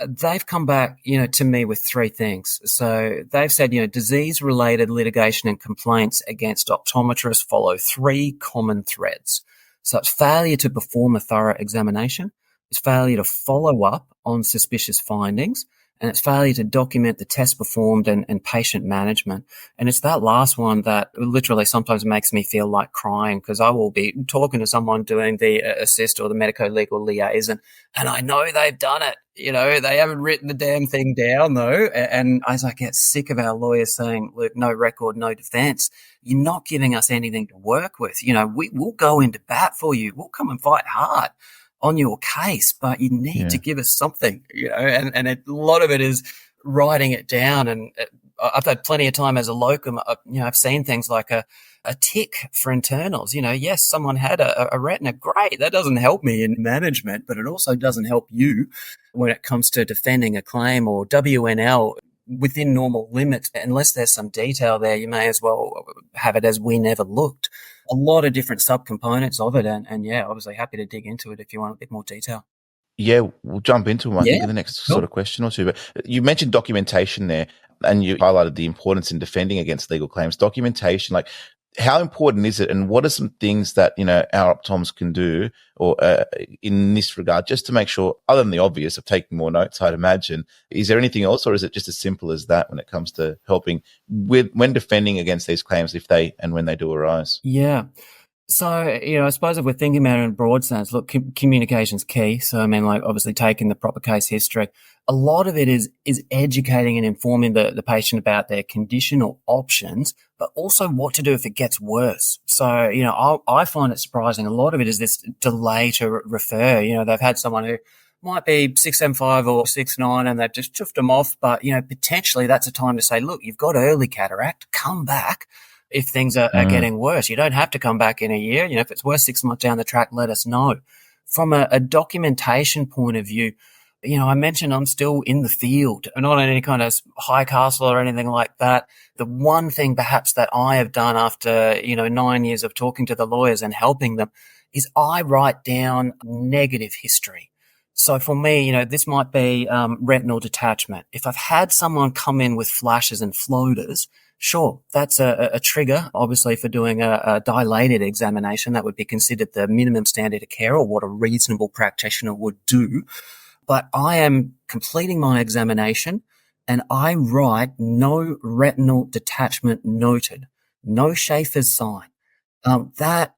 they've come back, to me with three things. So they've said, disease-related litigation and complaints against optometrists follow three common threads. So it's failure to perform a thorough examination, it's failure to follow up on suspicious findings, and it's failure to document the test performed and patient management. And it's that last one that literally sometimes makes me feel like crying, because I will be talking to someone doing the assist or the medico-legal liaison, and I know they've done it. They haven't written the damn thing down though. And as I get sick of our lawyers saying, look, no record, no defense, you're not giving us anything to work with. We'll go into bat for you. We'll come and fight hard on your case, but you need to give us something, and a lot of it is writing it down. And I've had plenty of time as a locum, I've seen things like a tick for internals. Yes, someone had a retina. Great. That doesn't help me in management, but it also doesn't help you when it comes to defending a claim or WNL within normal limits. Unless there's some detail there, you may as well have it as we never looked. A lot of different subcomponents of it. And obviously happy to dig into it if you want a bit more detail. Yeah, we'll jump into them, I think, in the next sort of question or two. But you mentioned documentation there, and you highlighted the importance in defending against legal claims. Documentation, like, how important is it, and what are some things that our optoms can do or in this regard, just to make sure, other than the obvious of taking more notes, I'd imagine, is there anything else, or is it just as simple as that when it comes to helping when defending against these claims, if they and when they do arise? Yeah. So, I suppose if we're thinking about it in a broad sense, look, communication's key. So, obviously taking the proper case history. A lot of it is educating and informing the patient about their condition or options, but also what to do if it gets worse. So, I find it surprising. A lot of it is this delay to refer. They've had someone who might be 6'5" or 6'9", and they've just chuffed them off. But, potentially that's a time to say, look, you've got early cataract, come back. If things are getting worse, you don't have to come back in a year. If it's worse 6 months down the track, let us know. From a documentation point of view, I mentioned I'm still in the field, not on any kind of high castle or anything like that. The one thing perhaps that I have done after, 9 years of talking to the lawyers and helping them is I write down negative history. So for me, this might be retinal detachment. If I've had someone come in with flashes and floaters, sure, that's a trigger, obviously, for doing a dilated examination. That would be considered the minimum standard of care, or what a reasonable practitioner would do. But I am completing my examination and I write no retinal detachment noted, no Schaefer's sign. That,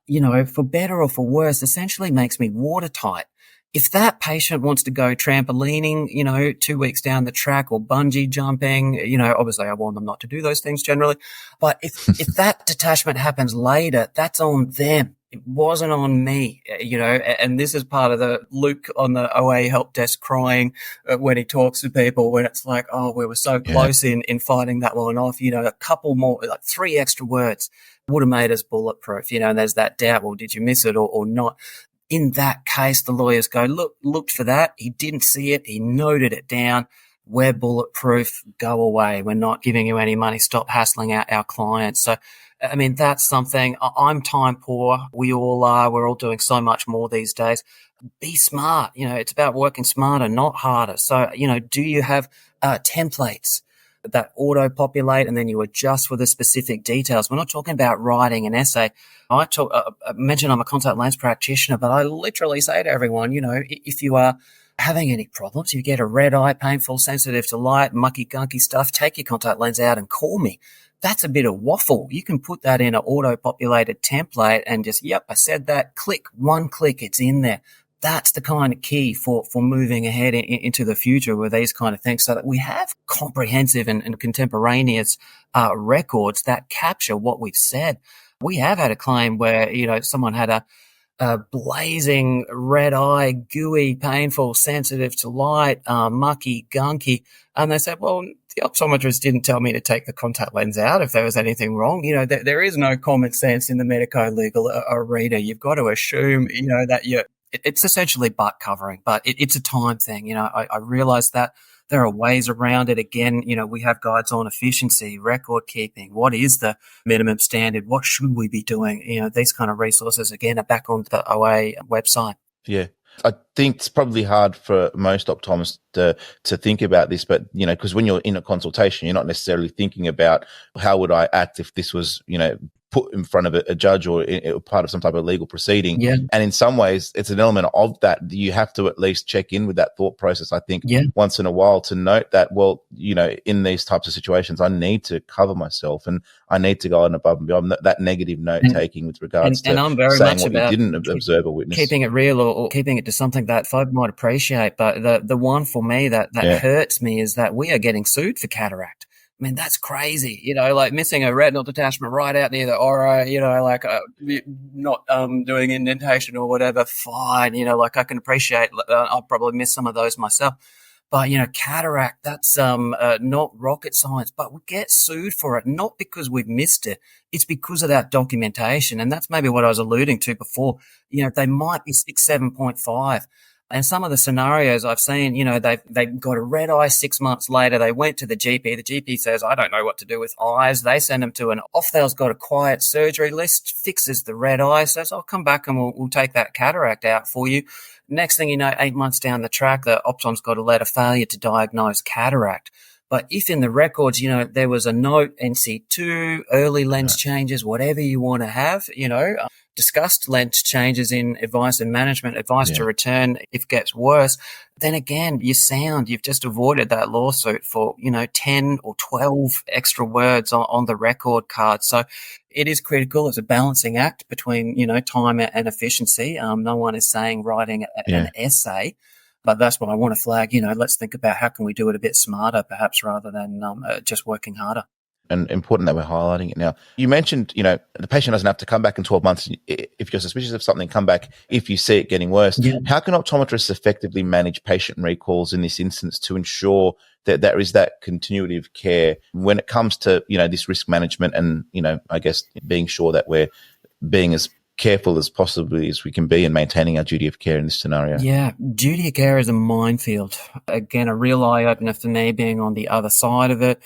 for better or for worse, essentially makes me watertight. If that patient wants to go trampolining, 2 weeks down the track, or bungee jumping, obviously I warn them not to do those things generally. But if that detachment happens later, that's on them. It wasn't on me, and this is part of the Luke on the OA help desk crying when he talks to people, when it's like, oh, we were so close in fighting that one off, a couple more, like 3 extra words would have made us bulletproof, and there's that doubt, well, did you miss it or not? In that case, the lawyers go, looked for that. He didn't see it. He noted it down. We're bulletproof. Go away. We're not giving you any money. Stop hassling out our clients. So, that's something. I'm time poor. We all are. We're all doing so much more these days. Be smart. It's about working smarter, not harder. So, do you have templates that auto-populate and then you adjust for the specific details? We're not talking about writing an essay. I mentioned I'm a contact lens practitioner, but I literally say to everyone, if you are having any problems, you get a red eye, painful, sensitive to light, mucky gunky stuff, take your contact lens out and call me. That's a bit of waffle. You can put that in an auto-populated template and just, yep, I said that, click, one click, it's in there. That's the kind of key for moving ahead into the future with these kind of things, so that we have comprehensive and contemporaneous records that capture what we've said. We have had a claim where, someone had a blazing red eye, gooey, painful, sensitive to light, mucky, gunky. And they said, well, the optometrist didn't tell me to take the contact lens out if there was anything wrong. There is no common sense in the medico-legal arena. You've got to assume, that it's essentially butt covering, but it's a time thing. I realize that there are ways around it. Again, we have guides on efficiency, record keeping. What is the minimum standard? What should we be doing? These kind of resources, again, are back on the OA website. Yeah. I think it's probably hard for most optometrists to think about this, but, because when you're in a consultation, you're not necessarily thinking about how would I act if this was, put in front of a judge or part of some type of legal proceeding. Yeah. And in some ways, it's an element of that. You have to at least check in with that thought process, I think, once in a while, to note that, well, in these types of situations, I need to cover myself and I need to go on above and beyond that negative note taking with regards to I'm very saying much what you didn't observe or witness. Keeping it real or keeping it to something that folk might appreciate. But the one for me that hurts me is that we are getting sued for cataract. I mean, that's crazy, like missing a retinal detachment right out near the aura, not doing indentation or whatever, fine. I can appreciate, I'll probably miss some of those myself. But, cataract, that's not rocket science, but we get sued for it, not because we've missed it. It's because of that documentation. And that's maybe what I was alluding to before. They might be 6, 7.5. And some of the scenarios I've seen, they've got a red eye 6 months later. They went to the GP. The GP says, I don't know what to do with eyes. They send them to an ophthal's got a quiet surgery list, fixes the red eye, says, I'll come back and we'll take that cataract out for you. Next thing you know, 8 months down the track, the optom's got a letter failure to diagnose cataract. But if in the records, there was a note, NC2, early lens changes, whatever you want to have, discussed lens changes in advice and management, advice to return if it gets worse, then again, you've just avoided that lawsuit for, 10 or 12 extra words on the record card. So it is critical. It's a balancing act between, time and efficiency. No one is saying writing an essay. But that's what I want to flag. Let's think about how can we do it a bit smarter, perhaps, rather than just working harder. And important that we're highlighting it now. You mentioned, the patient doesn't have to come back in 12 months. If you're suspicious of something, come back if you see it getting worse. Yeah. How can optometrists effectively manage patient recalls in this instance to ensure that there is that continuity of care when it comes to, this risk management and, I guess being sure that we're being as careful as possibly as we can be in maintaining our duty of care in this scenario? Yeah, duty of care is a minefield. Again, a real eye-opener for me being on the other side of it.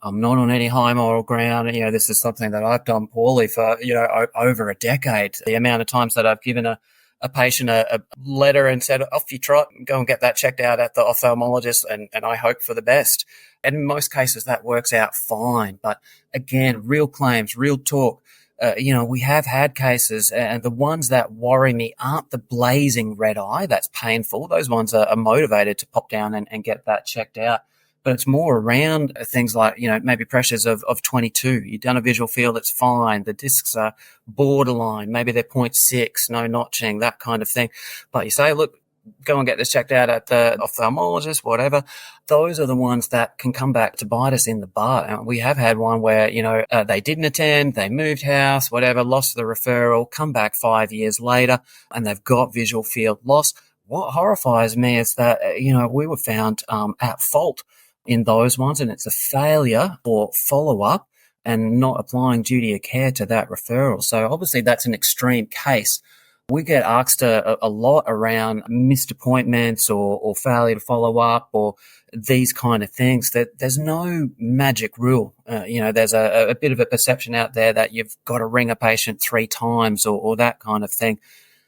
I'm not on any high moral ground. This is something that I've done poorly for, over a decade. The amount of times that I've given a patient a letter and said, off you trot, go and get that checked out at the ophthalmologist and I hope for the best. And in most cases that works out fine. But again, real claims, real talk. We have had cases, and the ones that worry me aren't the blazing red eye. That's painful. Those ones are motivated to pop down and get that checked out. But it's more around things like, maybe pressures of 22. You've done a visual field, it's fine. The discs are borderline. Maybe they're 0.6, no notching, that kind of thing. But you say, look, go and get this checked out at the ophthalmologist, whatever. Those are the ones that can come back to bite us in the butt. We have had one where, they didn't attend, they moved house, whatever, lost the referral, come back 5 years later, and they've got visual field loss. What horrifies me is that, we were found at fault in those ones, and it's a failure or follow-up and not applying duty of care to that referral. So obviously that's an extreme case. We get asked a lot around missed appointments or failure to follow up or these kind of things. That there's no magic rule. There's a bit of a perception out there that you've got to ring a patient 3 times or that kind of thing.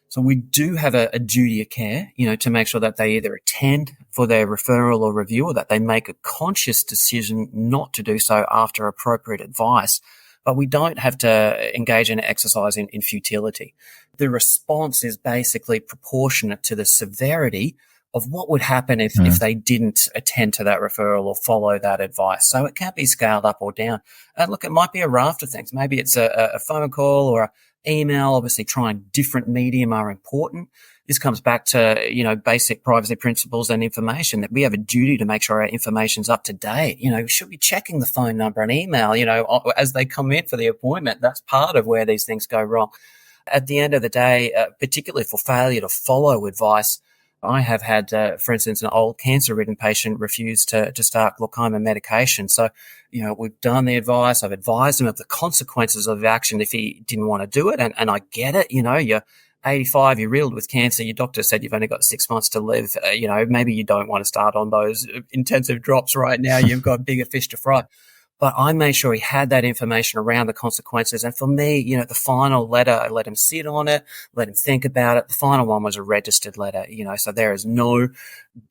So we do have a duty of care, to make sure that they either attend for their referral or review or that they make a conscious decision not to do so after appropriate advice. But we don't have to engage in an exercise in futility. The response is basically proportionate to the severity of what would happen if they didn't attend to that referral or follow that advice. So it can't be scaled up or down. And look, it might be a raft of things. Maybe it's a phone call or an email. Obviously, trying different medium are important. This comes back to, basic privacy principles and information that we have a duty to make sure our information's up to date. We should be checking the phone number and email, as they come in for the appointment. That's part of where these things go wrong. At the end of the day, particularly for failure to follow advice, I have had, for instance, an old cancer-ridden patient refuse to start glaucoma medication. So, we've done the advice. I've advised him of the consequences of action if he didn't want to do it. And I get it. You're 85, you're riddled with cancer. Your doctor said you've only got 6 months to live. Maybe you don't want to start on those intensive drops right now. You've got bigger fish to fry. But I made sure he had that information around the consequences. And for me, the final letter, I let him sit on it, let him think about it. The final one was a registered letter, so there is no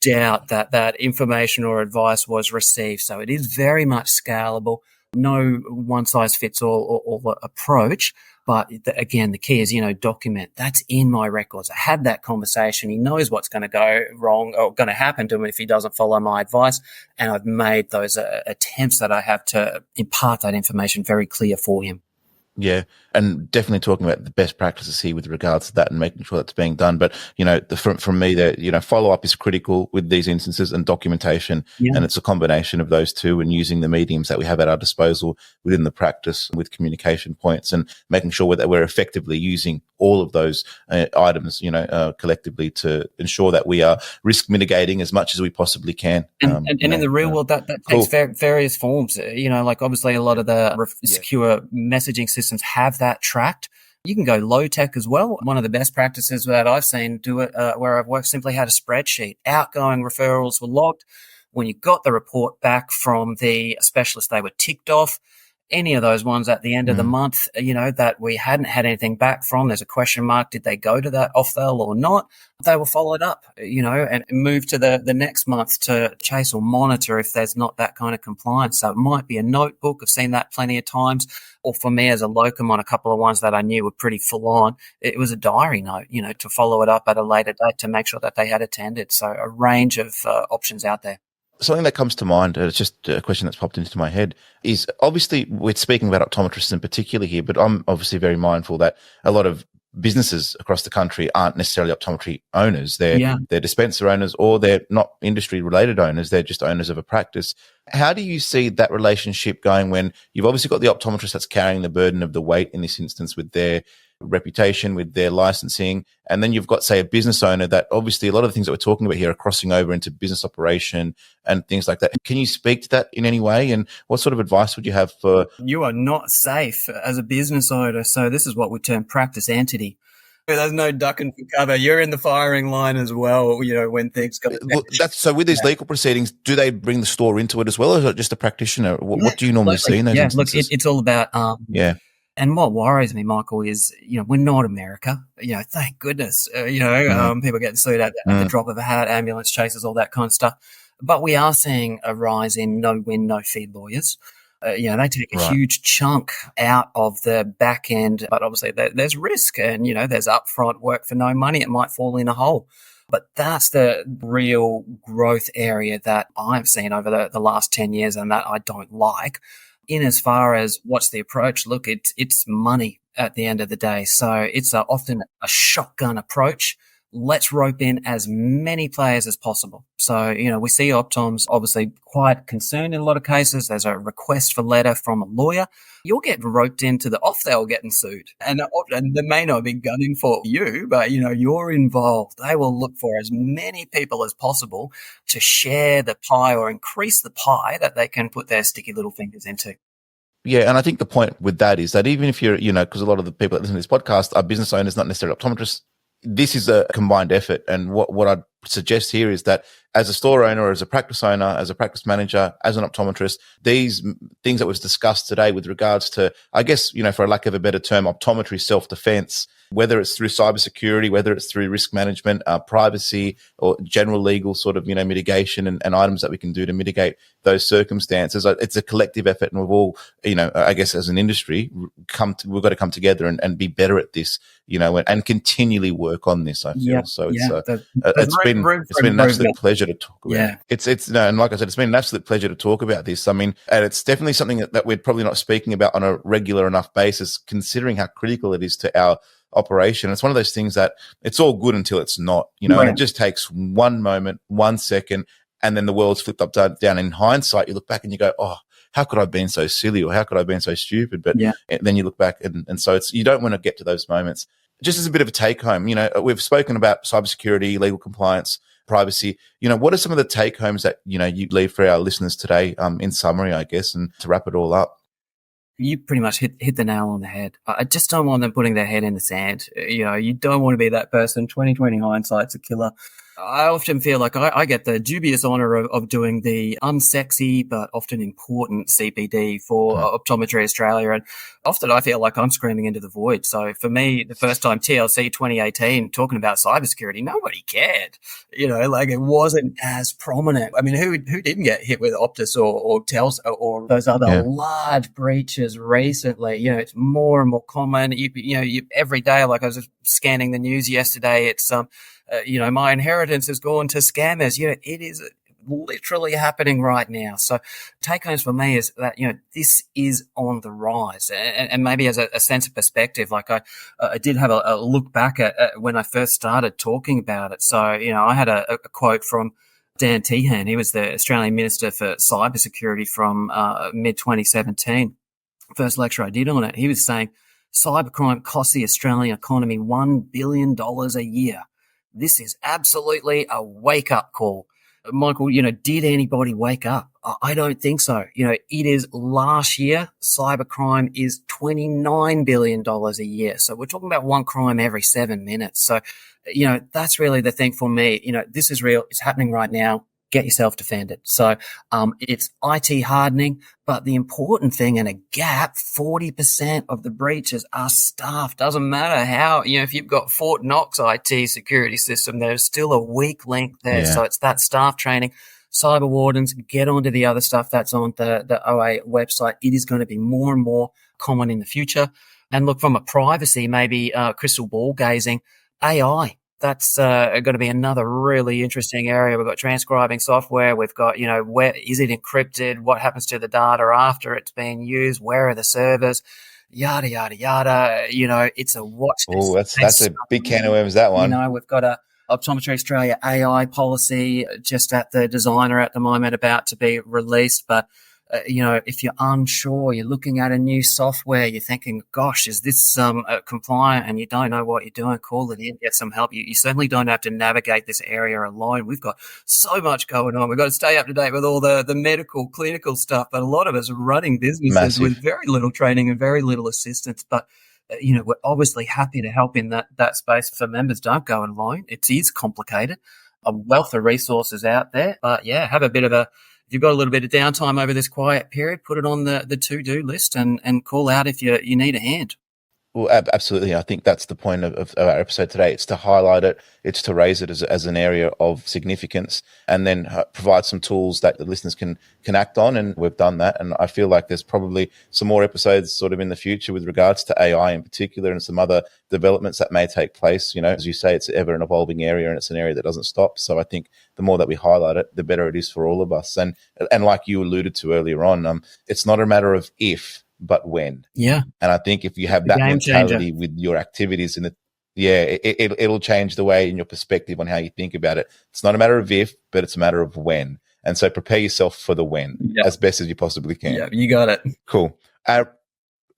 doubt that information or advice was received. So it is very much scalable. No one size fits all approach. But again, the key is, document that's in my records. I had that conversation. He knows what's going to go wrong or going to happen to him if he doesn't follow my advice. And I've made those attempts that I have to impart that information very clear for him. Yeah, and definitely talking about the best practices here with regards to that and making sure that's being done. But, from me, that, follow-up is critical with these instances and documentation. Yeah. And it's a combination of those two and using the mediums that we have at our disposal within the practice with communication points and making sure that we're effectively using all of those items, collectively to ensure that we are risk mitigating as much as we possibly can. And in the real world, that takes various forms. Like obviously a lot of the secure messaging systems have that tracked. You can go low tech as well. One of the best practices that I've seen do it, where I've worked, simply had a spreadsheet. Outgoing referrals were logged. When you got the report back from the specialist, they were ticked off. Any of those ones at the end of the month, that we hadn't had anything back from, there's a question mark. Did they go to that Ofthel or not? They were followed up, and moved to the next month to chase or monitor if there's not that kind of compliance. So it might be a notebook. I've seen that plenty of times. Or for me as a locum on a couple of ones that I knew were pretty full on, it was a diary note, to follow it up at a later date to make sure that they had attended. So a range of options out there. Something that comes to mind, it's just a question that's popped into my head, is obviously we're speaking about optometrists in particular here, but I'm obviously very mindful that a lot of businesses across the country aren't necessarily optometry owners. They're dispenser owners, or they're not industry related owners. They're just owners of a practice. How do you see that relationship going when you've obviously got the optometrist that's carrying the burden of the weight in this instance with their reputation, with their licensing, and then you've got, say, a business owner that obviously a lot of the things that we're talking about here are crossing over into business operation and things like that. Can you speak to that in any way? And what sort of advice would you have for? You are not safe as a business owner. So this is what we term practice entity. There's no ducking for cover. You're in the firing line as well, when things go. So with these legal proceedings, do they bring the store into it as well, or is it just a practitioner? What do you normally see in those instances? Look, it's all about And what worries me, Michael, is, we're not America. Thank goodness, people getting sued at the drop of a hat, ambulance chases, all that kind of stuff. But we are seeing a rise in no-win, no-fee lawyers. They take a huge chunk out of the back end, but obviously there's risk and, there's upfront work for no money. It might fall in a hole. But that's the real growth area that I've seen over the last 10 years and that I don't like. In as far as what's the approach, look, it's money at the end of the day. So it's often a shotgun approach. Let's rope in as many players as possible. So, we see Optoms obviously quite concerned in a lot of cases. There's a request for letter from a lawyer. You'll get roped into the Ofthel getting sued. And they may not be gunning for you, but, you're involved. They will look for as many people as possible to share the pie or increase the pie that they can put their sticky little fingers into. Yeah, and I think the point with that is that even if you're, because a lot of the people that listen to this podcast are business owners, not necessarily optometrists, this is a combined effort. And what I'd suggest here is that as a store owner, or as a practice owner, as a practice manager, as an optometrist, these things that was discussed today with regards to, I guess, for lack of a better term, optometry self-defense, whether it's through cybersecurity, whether it's through risk management, privacy, or general legal sort of, mitigation and items that we can do to mitigate those circumstances. It's a collective effort, and we've all, I guess as an industry, we've got to come together and be better at this, and continually work on this, I feel. It's been an absolute pleasure to talk about. Yeah. And like I said, it's been an absolute pleasure to talk about this. I mean, and it's definitely something that we're probably not speaking about on a regular enough basis, considering how critical it is to our operation. It's one of those things that it's all good until it's not, and it just takes one moment, 1 second, and then the world's flipped up down. In hindsight, you look back and you go, oh, how could I have been so silly, or how could I have been so stupid? But then you look back and so you don't want to get to those moments. Just as a bit of a take home, we've spoken about cybersecurity, legal compliance, privacy. What are some of the take homes that, you leave for our listeners today, in summary, I guess, and to wrap it all up? You pretty much hit the nail on the head. I just don't want them putting their head in the sand. You don't want to be that person. 2020 hindsight's a killer. I often feel like I get the dubious honor of doing the unsexy but often important CPD for Optometry Australia. And often I feel like I'm screaming into the void. So for me, the first time TLC 2018 talking about cybersecurity, nobody cared. Like it wasn't as prominent. I mean, who didn't get hit with Optus or Telstra or those other large breaches recently? It's more and more common. You every day, like I was scanning the news yesterday, it's my inheritance has gone to scammers. It is literally happening right now. So take homes for me is that, this is on the rise. And maybe as a sense of perspective, like I did have a look back at when I first started talking about it. So, I had a quote from Dan Tehan. He was the Australian Minister for Cybersecurity from mid-2017. First lecture I did on it, he was saying cybercrime costs the Australian economy $1 billion a year. This is absolutely a wake-up call. Michael, did anybody wake up? I don't think so. It is last year, cybercrime is $29 billion a year. So we're talking about one crime every 7 minutes. So, that's really the thing for me. This is real. It's happening right now. Get yourself defended. So it's IT hardening, but the important thing, and a gap, 40% of the breaches are staff. Doesn't matter how, if you've got Fort Knox IT security system, there's still a weak link there. So it's that staff training. Cyber wardens, get onto the other stuff that's on the OA website. It is going to be more and more common in the future. And look, from a privacy, maybe crystal ball gazing, AI. That's going to be another really interesting area. We've got transcribing software. We've got, where is it encrypted? What happens to the data after it's been used? Where are the servers? Yada, yada, yada. It's a watch. Oh, that's a big can of worms, that one. We've got a Optometry Australia AI policy just at the designer at the moment, about to be released. But if you're unsure, you're looking at a new software, you're thinking, gosh, is this compliant, and you don't know what you're doing, call it in, get some help. You certainly don't have to navigate this area alone. We've got so much going on. We've got to stay up to date with all the medical, clinical stuff, but a lot of us are running businesses with very little training and very little assistance. But we're obviously happy to help in that space for members. Don't go it alone. It is complicated. A wealth of resources out there. But have a bit of if you've got a little bit of downtime over this quiet period, put it on the to-do list and call out if you need a hand. Well, absolutely. I think that's the point of our episode today. It's to highlight it. It's to raise it as an area of significance, and then provide some tools that the listeners can act on. And we've done that. And I feel like there's probably some more episodes sort of in the future with regards to AI in particular, and some other developments that may take place. As you say, it's ever an evolving area, and it's an area that doesn't stop. So I think the more that we highlight it, the better it is for all of us. And like you alluded to earlier on, it's not a matter of if, but when. Yeah. And I think if you have that mentality with your activities it'll change the way in your perspective on how you think about it. It's not a matter of if, but it's a matter of when. And so prepare yourself for the when as best as you possibly can. Yeah, you got it. Cool.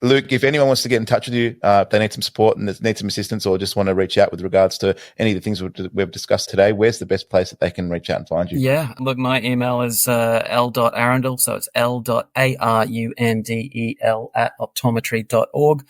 Luke, if anyone wants to get in touch with you, if they need some support and need some assistance, or just want to reach out with regards to any of the things we've discussed today, where's the best place that they can reach out and find you? Yeah, look, my email is l.arundel, so it's l.arundel @optometry.org.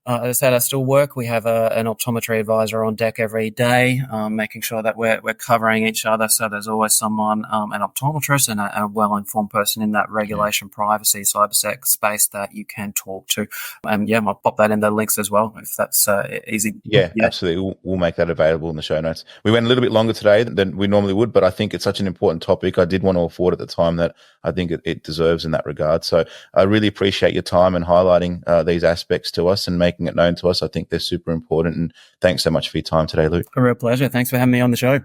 As I said, I still work. We have an optometry advisor on deck every day, making sure that we're covering each other. So there's always someone, an optometrist and a well-informed person in that regulation, privacy, cybersec space that you can talk to. I'll pop that in the links as well if that's easy. Yeah, absolutely. We'll make that available in the show notes. We went a little bit longer today than we normally would, but I think it's such an important topic. I did want to afford at the time that I think it deserves in that regard. So I really appreciate your time and highlighting these aspects to us and making it known to us. I think they're super important. And thanks so much for your time today, Luke. A real pleasure. Thanks for having me on the show.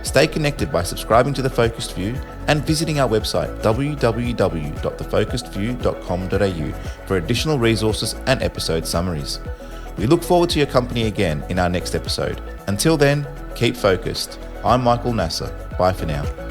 Stay connected by subscribing to The Focused View and visiting our website, www.thefocusedview.com.au, for additional resources and episode summaries. We look forward to your company again in our next episode. Until then, keep focused. I'm Michael Nasser. Bye for now.